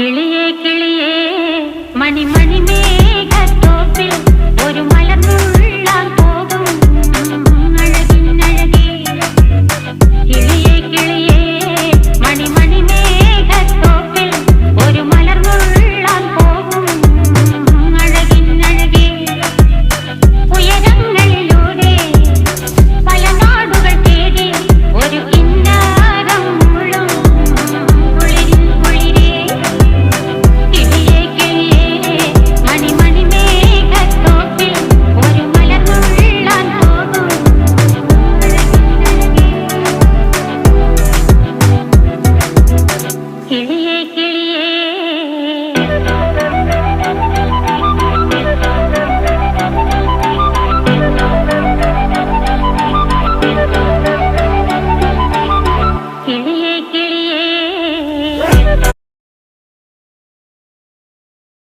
കിളിയേ കിളിയേ മണിമണി മേഘത്തോപ്പിൽ ഒരു മലർന്നുള്ളാൻ പോകും അഴകിനഴകേ. കിളിയേ കിളിയേ മണിമണി മേഘത്തോപ്പിൽ ഒരു മലർന്നുള്ളാൻ പോകും അഴകിനഴകേ. ഉയരങ്ങളിലൂടെ പല നാടുകൾ തേടി ഒരു കിന്നാരം മുള്ളും കുളിരിൻ കുളിരേ. കിളിയേ കിളിയേ മണിമണി മേഘത്തോപ്പിൽ ഒരു മലർന്നുള്ളാൻ പോകും അഴകിനഴകേ. കിളിയേ